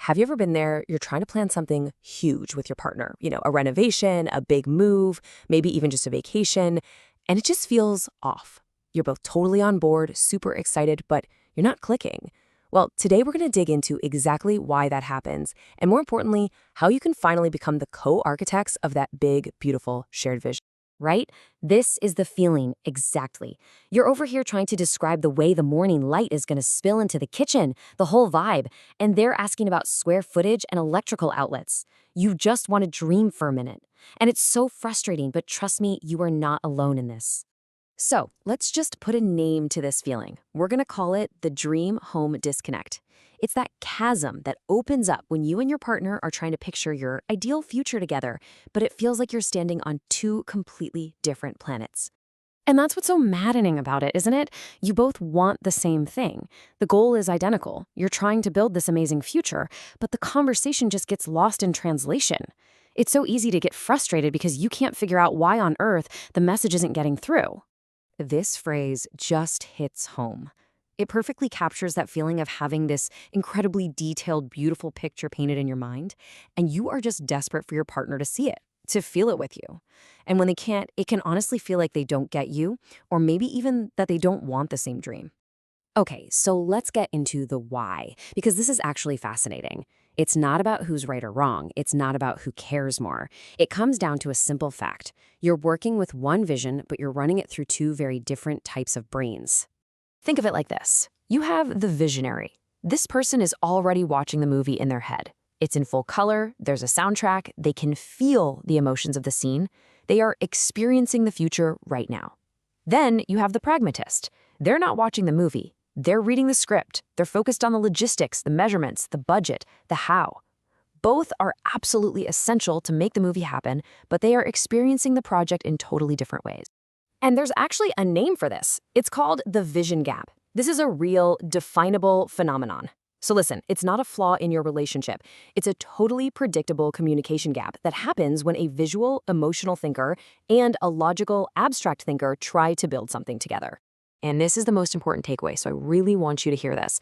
Have you ever been there? You're trying to plan something huge with your partner, a renovation, a big move, maybe even just a vacation, and it just feels off. You're both totally on board, super excited, but you're not clicking. Well, today we're going to dig into exactly why that happens, and more importantly, how you can finally become the co-architects of that big, beautiful shared vision. Right? This is the feeling, exactly. You're over here trying to describe the way the morning light is going to spill into the kitchen, the whole vibe, and they're asking about square footage and electrical outlets. You just want to dream for a minute. And it's so frustrating, but trust me, you are not alone in this. So let's just put a name to this feeling. We're going to call it the dream home disconnect. It's that chasm that opens up when you and your partner are trying to picture your ideal future together, but it feels like you're standing on two completely different planets. And that's what's so maddening about it, isn't it? You both want the same thing. The goal is identical. You're trying to build this amazing future, but the conversation just gets lost in translation. It's so easy to get frustrated because you can't figure out why on earth the message isn't getting through. This phrase just hits home. It perfectly captures that feeling of having this incredibly detailed, beautiful picture painted in your mind, and you are just desperate for your partner to see it, to feel it with you. And when they can't, it can honestly feel like they don't get you, or maybe even that they don't want the same dream. Okay, so let's get into the why, because this is actually fascinating. It's not about who's right or wrong. It's not about who cares more. It comes down to a simple fact. You're working with one vision, but you're running it through two very different types of brains. Think of it like this. You have the visionary. This person is already watching the movie in their head. It's in full color, there's a soundtrack, they can feel the emotions of the scene. They are experiencing the future right now. Then you have the pragmatist. They're not watching the movie. They're reading the script. They're focused on the logistics, the measurements, the budget, the how. Both are absolutely essential to make the movie happen, but they are experiencing the project in totally different ways. And there's actually a name for this. It's called the vision gap. This is a real, definable phenomenon. So listen, it's not a flaw in your relationship. It's a totally predictable communication gap that happens when a visual, emotional thinker and a logical, abstract thinker try to build something together. And this is the most important takeaway, so I really want you to hear this.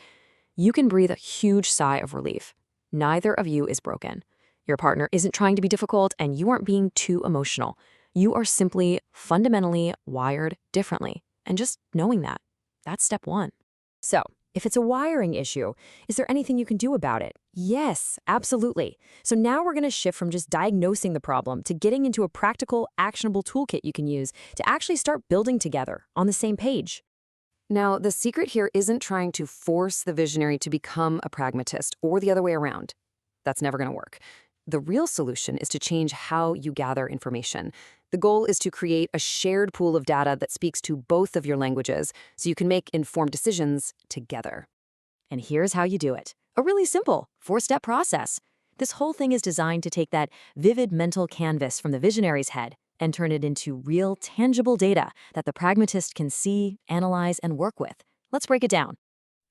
You can breathe a huge sigh of relief. Neither of you is broken. Your partner isn't trying to be difficult, and you aren't being too emotional. You are simply fundamentally wired differently. And just knowing that, that's step one. So, if it's a wiring issue, is there anything you can do about it? Yes, absolutely. So now we're going to shift from just diagnosing the problem to getting into a practical, actionable toolkit you can use to actually start building together on the same page. Now, the secret here isn't trying to force the visionary to become a pragmatist or the other way around. That's never going to work. The real solution is to change how you gather information. The goal is to create a shared pool of data that speaks to both of your languages so you can make informed decisions together. And here's how you do it. A really simple 4-step process. This whole thing is designed to take that vivid mental canvas from the visionary's head and turn it into real, tangible data that the pragmatist can see, analyze, and work with. Let's break it down.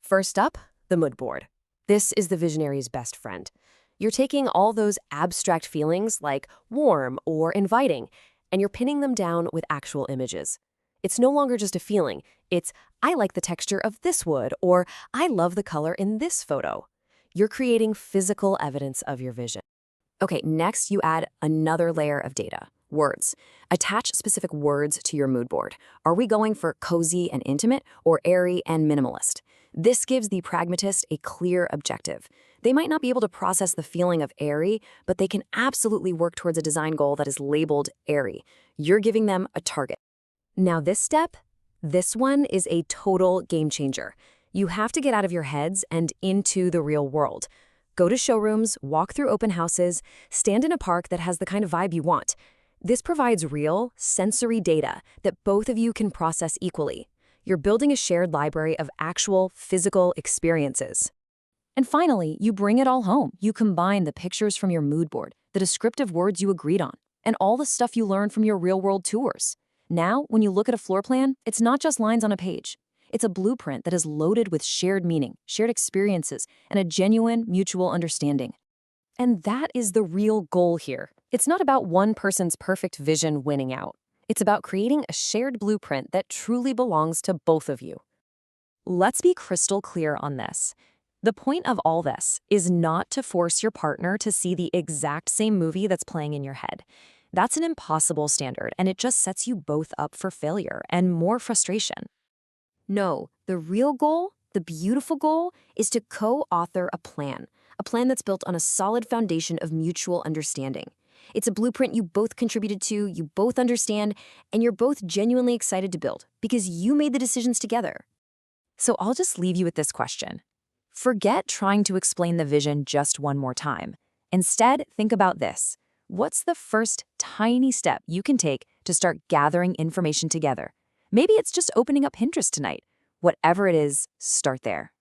First up, the mood board. This is the visionary's best friend. You're taking all those abstract feelings like warm or inviting, and you're pinning them down with actual images. It's no longer just a feeling. It's, I like the texture of this wood, or I love the color in this photo. You're creating physical evidence of your vision. Okay, next you add another layer of data. Words. Attach specific words to your mood board. Are we going for cozy and intimate or airy and minimalist? This gives the pragmatist a clear objective. They might not be able to process the feeling of airy, but they can absolutely work towards a design goal that is labeled airy. You're giving them a target. Now this step, this one is a total game changer. You have to get out of your heads and into the real world. Go to showrooms, walk through open houses, stand in a park that has the kind of vibe you want. This provides real, sensory data that both of you can process equally. You're building a shared library of actual, physical experiences. And finally, you bring it all home. You combine the pictures from your mood board, the descriptive words you agreed on, and all the stuff you learned from your real-world tours. Now, when you look at a floor plan, it's not just lines on a page. It's a blueprint that is loaded with shared meaning, shared experiences, and a genuine mutual understanding. And that is the real goal here. It's not about one person's perfect vision winning out. It's about creating a shared blueprint that truly belongs to both of you. Let's be crystal clear on this. The point of all this is not to force your partner to see the exact same movie that's playing in your head. That's an impossible standard, and it just sets you both up for failure and more frustration. No, the real goal, the beautiful goal, is to co-author a plan that's built on a solid foundation of mutual understanding. It's a blueprint you both contributed to, you both understand, and you're both genuinely excited to build because you made the decisions together. So I'll just leave you with this question. Forget trying to explain the vision just one more time. Instead, think about this. What's the first tiny step you can take to start gathering information together? Maybe it's just opening up Pinterest tonight. Whatever it is, start there.